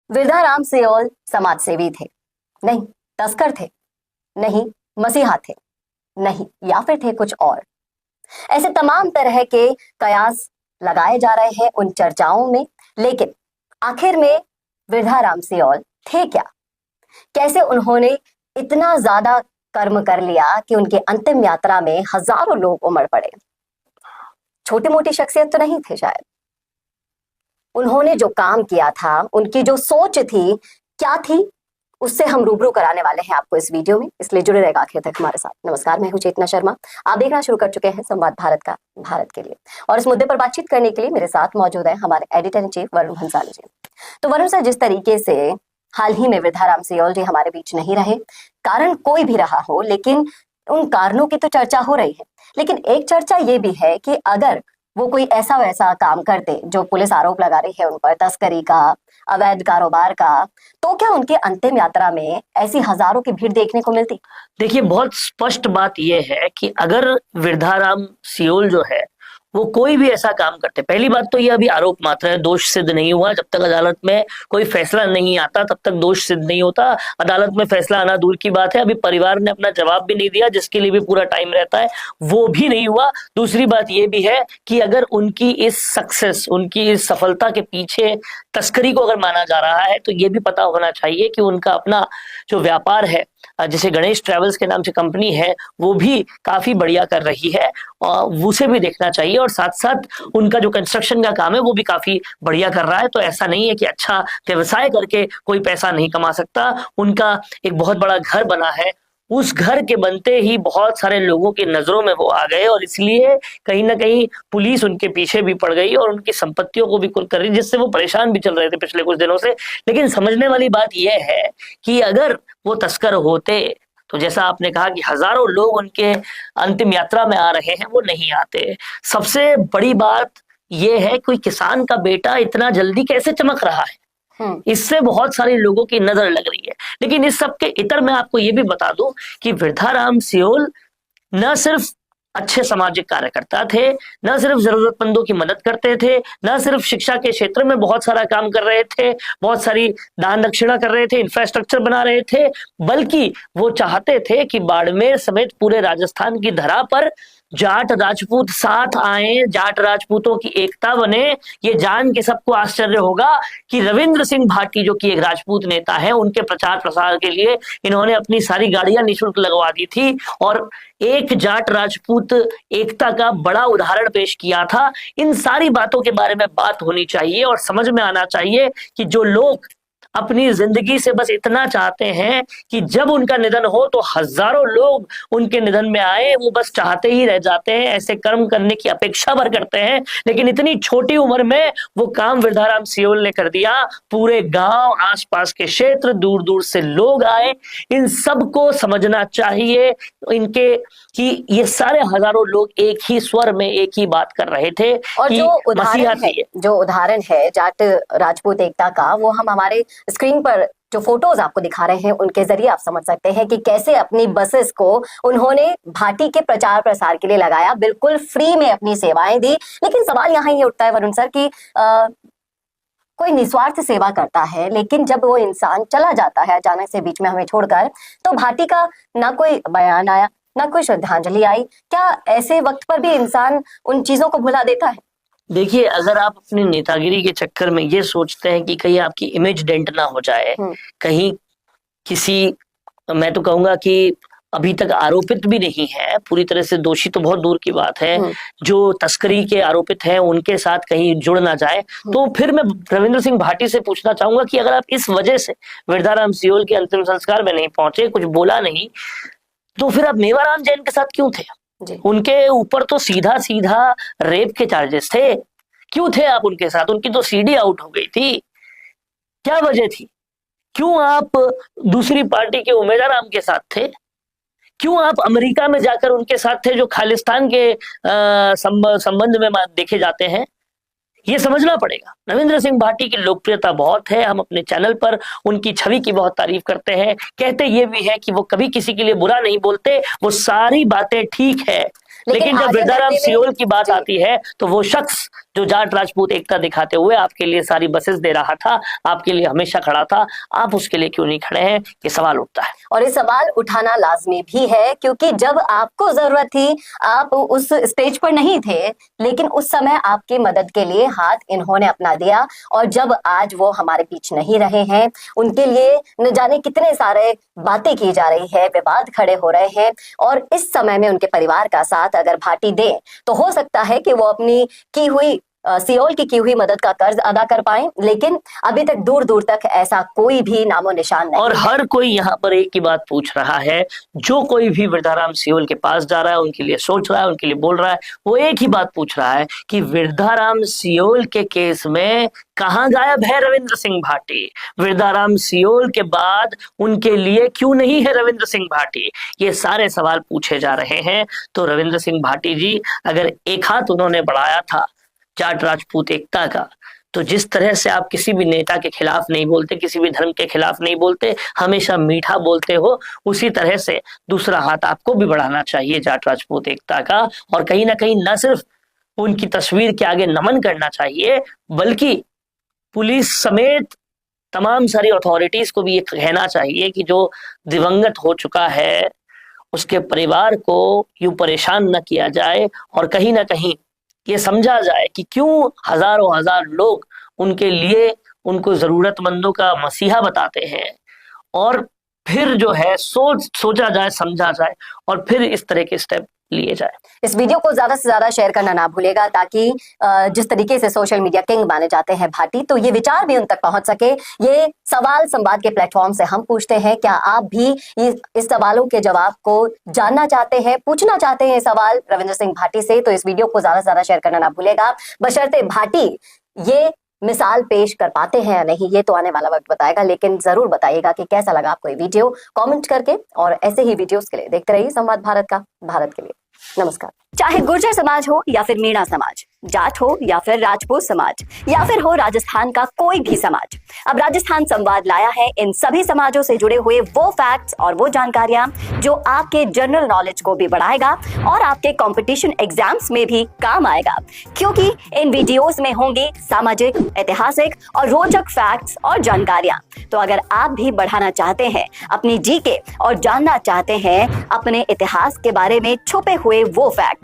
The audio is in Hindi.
विरधाराम सियोल समाज सेवी थे? नहीं। तस्कर थे? नहीं। मसीहा थे? नहीं। या फिर थे कुछ और? ऐसे तमाम तरह के कयास लगाए जा रहे हैं उन चर्चाओं में, लेकिन आखिर में विरधाराम सियोल थे क्या? कैसे उन्होंने इतना ज्यादा कर्म कर लिया कि उनके अंतिम यात्रा में हजारों लोग उमड़ पड़े? छोटी मोटी शख्सियत तो नहीं थे शायद। उन्होंने जो काम किया था, उनकी जो सोच थी, क्या थी, उससे हम रूबरू कराने वाले हैं आपको इस वीडियो में, इसलिए जुड़े रहेगा आखिर तक हमारे साथ। नमस्कार, मैं हूं चेतना शर्मा। आप देखना शुरू कर चुके हैं संवाद भारत का, भारत के लिए। और इस मुद्दे पर बातचीत करने के लिए मेरे साथ मौजूद है हमारे editor in chief Varun Bhansali ji. तो वरुण सर, जिस तरीके से हाल ही में विरधाराम सियोल जी हमारे बीच नहीं रहे, कारण कोई भी रहा हो, लेकिन उन कारणों की तो चर्चा हो रही है। लेकिन एक चर्चा ये भी है कि अगर वो कोई ऐसा वैसा काम करते जो पुलिस आरोप लगा रही है उन पर, तस्करी का, अवैध कारोबार का, तो क्या उनके अंतिम यात्रा में ऐसी हजारों की भीड़ देखने को मिलती? देखिए, बहुत स्पष्ट बात यह है कि अगर विरधाराम सियोल जो है वो कोई भी ऐसा काम करते, पहली बात तो ये अभी आरोप मात्र है, दोष सिद्ध नहीं हुआ। जब तक अदालत में कोई फैसला नहीं आता तब तक दोष सिद्ध नहीं होता। अदालत में फैसला आना दूर की बात है, अभी परिवार ने अपना जवाब भी नहीं दिया, जिसके लिए भी पूरा टाइम रहता है, वो भी नहीं हुआ। दूसरी बात ये भी है कि अगर उनकी इस सक्सेस, उनकी इस सफलता के पीछे तस्करी को अगर माना जा रहा है, तो ये भी पता होना चाहिए कि उनका अपना जो व्यापार है, जैसे गणेश ट्रेवल्स के नाम से कंपनी है, वो भी काफी बढ़िया कर रही है, और उसे भी देखना चाहिए। और साथ साथ उनका जो कंस्ट्रक्शन का काम है वो भी काफी बढ़िया कर रहा है। तो ऐसा नहीं है कि अच्छा व्यवसाय करके कोई पैसा नहीं कमा सकता। उनका एक बहुत बड़ा घर बना है, उस घर के बनते ही बहुत सारे लोगों की नजरों में वो आ गए, और इसलिए कहीं ना कहीं पुलिस उनके पीछे भी पड़ गई और उनकी संपत्तियों को भी कुल कर रही, जिससे वो परेशान भी चल रहे थे पिछले कुछ दिनों से। लेकिन समझने वाली बात यह है कि अगर वो तस्कर होते तो जैसा आपने कहा कि हजारों लोग उनके अंतिम यात्रा में आ रहे हैं, वो नहीं आते। सबसे बड़ी बात यह है कोई किसान का बेटा इतना जल्दी कैसे चमक रहा है, इससे बहुत सारे लोगों की नजर लग रही है। लेकिन इस सब के इतर मैं आपको ये भी बता दूं कि विरधाराम सियोल न सिर्फ अच्छे सामाजिक कार्यकर्ता थे, न सिर्फ जरूरतमंदों की मदद करते थे, न सिर्फ शिक्षा के क्षेत्र में बहुत सारा काम कर रहे थे, बहुत सारी दान दक्षिणा कर रहे थे, इंफ्रास्ट्रक्चर बना रहे थे, बल्कि वो चाहते थे कि बाड़मेर समेत पूरे राजस्थान की धरा पर जाट राजपूत साथ आए, जाट राजपूतों की एकता बने। ये जान के सबको आश्चर्य होगा कि रविंद्र सिंह भाटी, जो कि एक राजपूत नेता है, उनके प्रचार प्रसार के लिए इन्होंने अपनी सारी गाड़ियां निःशुल्क लगवा दी थी और एक जाट राजपूत एकता का बड़ा उदाहरण पेश किया था। इन सारी बातों के बारे में बात होनी चाहिए और समझ में आना चाहिए कि जो लोग अपनी जिंदगी से बस इतना चाहते हैं कि जब उनका निधन हो तो हजारों लोग उनके निधन में आए, वो बस चाहते ही रह जाते हैं, ऐसे कर्म करने की अपेक्षा भर करते हैं। लेकिन इतनी छोटी उम्र में वो काम विरधाराम सियोल ने कर दिया। पूरे गांव, आसपास के क्षेत्र, दूर दूर से लोग आए। इन सबको समझना चाहिए इनके कि ये सारे हजारों लोग एक ही स्वर में एक ही बात कर रहे थे। और जो उदाहरण है जाट राजपूत एकता का, वो हम हमारे स्क्रीन पर जो फोटोज आपको दिखा रहे हैं उनके जरिए आप समझ सकते हैं कि कैसे अपनी बसेस को उन्होंने भाटी के प्रचार प्रसार के लिए लगाया, बिल्कुल फ्री में अपनी सेवाएं दी। लेकिन सवाल यहाँ ये उठता है वरुण सर कि कोई निस्वार्थ सेवा करता है, लेकिन जब वो इंसान चला जाता है अचानक से बीच में हमें छोड़कर, तो भाटी का ना कोई बयान आया, ना कोई श्रद्धांजलि आई। क्या ऐसे वक्त पर भी इंसान उन चीजों को भुला देता है? देखिए, अगर आप अपनी नेतागिरी के चक्कर में ये सोचते हैं कि कहीं आपकी इमेज डेंट ना हो जाए, कहीं किसी, मैं तो कहूंगा कि अभी तक आरोपित भी नहीं है, पूरी तरह से दोषी तो बहुत दूर की बात है, जो तस्करी के आरोपित हैं उनके साथ कहीं जुड़ ना जाए, तो फिर मैं रविंद्र सिंह भाटी से पूछना चाहूंगा कि अगर आप इस वजह से विरधाराम सियोल के अंतिम संस्कार में नहीं पहुंचे, कुछ बोला नहीं, तो फिर आप मेवाराम जैन के साथ क्यों थे? उनके ऊपर तो सीधा सीधा रेप के चार्जेस थे, क्यों थे आप उनके साथ? उनकी तो सीडी आउट हो गई थी, क्या वजह थी? क्यों आप दूसरी पार्टी के उम्मीदवार के साथ थे? क्यों आप अमेरिका में जाकर उनके साथ थे, जो खालिस्तान के संबंध में देखे जाते हैं? ये समझना पड़ेगा। रविंद्र सिंह भाटी की लोकप्रियता बहुत है, हम अपने चैनल पर उनकी छवि की बहुत तारीफ करते हैं, कहते ये भी है कि वो कभी किसी के लिए बुरा नहीं बोलते, वो सारी बातें ठीक है, लेकिन जब आगे वृद्धाराम बढ़ने में- सियोल की बात जी। आती है तो वो शख्स जो जाट राजपूत एकता दिखाते हुए आपके लिए सारी बसेस दे रहा था, आपके लिए हमेशा खड़ा था, आप उसके लिए क्यों नहीं खड़े हैं, ये सवाल उठता है। और ये सवाल उठाना लाजमी भी है, क्योंकि जब आपको जरूरत थी आप उस स्टेज पर नहीं थे, लेकिन उस समय आपकी मदद के लिए हाथ इन्होंने अपना दिया। और जब आज वो हमारे बीच नहीं रहे हैं, उनके लिए न जाने कितने सारे बातें की जा रही है, विवाद खड़े हो रहे हैं, और इस समय में उनके परिवार का साथ अगर भाटी दे तो हो सकता है कि वो अपनी की हुई सियोल की हुई मदद का कर्ज अदा कर पाए। लेकिन अभी तक दूर दूर तक ऐसा कोई भी नामो निशान नहीं और है। हर कोई यहाँ पर एक ही बात पूछ रहा है, जो कोई भी वृद्धाराम सियोल के पास जा रहा है, उनके लिए सोच रहा है, उनके लिए बोल रहा है, वो एक ही बात पूछ रहा है कि वृद्धाराम सियोल के केस में कहाँ गायब है रविंद्र सिंह भाटी? वृद्धाराम सियोल के बाद उनके लिए क्यों नहीं है रविंद्र सिंह भाटी? ये सारे सवाल पूछे जा रहे हैं। तो रविंद्र सिंह भाटी जी, अगर एक हाथ उन्होंने बढ़ाया था जाट राजपूत एकता का, तो जिस तरह से आप किसी भी नेता के खिलाफ नहीं बोलते, किसी भी धर्म के खिलाफ नहीं बोलते, हमेशा मीठा बोलते हो, उसी तरह से दूसरा हाथ आपको भी बढ़ाना चाहिए जाट राजपूत एकता का। और कहीं ना कहीं न सिर्फ उनकी तस्वीर के आगे नमन करना चाहिए, बल्कि पुलिस समेत तमाम सारी अथॉरिटीज को भी ये कहना चाहिए कि जो दिवंगत हो चुका है उसके परिवार को यूं परेशान न किया जाए, और कहीं ना कहीं ये समझा जाए कि क्यों हजारों हजार लोग उनके लिए उनको जरूरतमंदों का मसीहा बताते हैं, और फिर जो है सोचा जाए, समझा जाए, और फिर इस तरह के स्टेप लिए जाए। इस वीडियो को ज्यादा से ज्यादा शेयर करना ना भूलेगा, ताकि जिस तरीके से सोशल मीडिया किंग माने जाते हैं भाटी, तो ये विचार भी उन तक पहुंच सके। ये सवाल संवाद के प्लेटफॉर्म से हम पूछते हैं, क्या आप भी इस सवालों के जवाब को जानना चाहते हैं, पूछना चाहते हैं सवाल रविंद्र सिंह भाटी से? तो इस वीडियो को ज्यादा से ज्यादा शेयर करना ना भूलेगा। बशर्ते भाटी ये मिसाल पेश कर पाते हैं या नहीं, ये तो आने वाला वक्त बताएगा। लेकिन जरूर बताइएगा कि कैसा लगा आपको ये वीडियो, कमेंट करके। और ऐसे ही वीडियोस के लिए देखते रहिए संवाद भारत का, भारत के लिए। नमस्कार। चाहे गुर्जर समाज हो या फिर मीणा समाज, जाट हो या फिर राजपूत समाज, या फिर हो राजस्थान का कोई भी समाज, अब राजस्थान संवाद लाया है इन सभी समाजों से जुड़े हुए वो फैक्ट्स और वो जानकारियां जो आपके जनरल नॉलेज को भी बढ़ाएगा और आपके कंपटीशन एग्जाम्स में भी काम आएगा। क्योंकि इन वीडियोस में होंगी सामाजिक, ऐतिहासिक और रोचक फैक्ट्स और जानकारियां। तो अगर आप भी बढ़ाना चाहते हैं अपनी जीके और जानना चाहते हैं अपने इतिहास के बारे में छुपे हुए वो फैक्ट्स,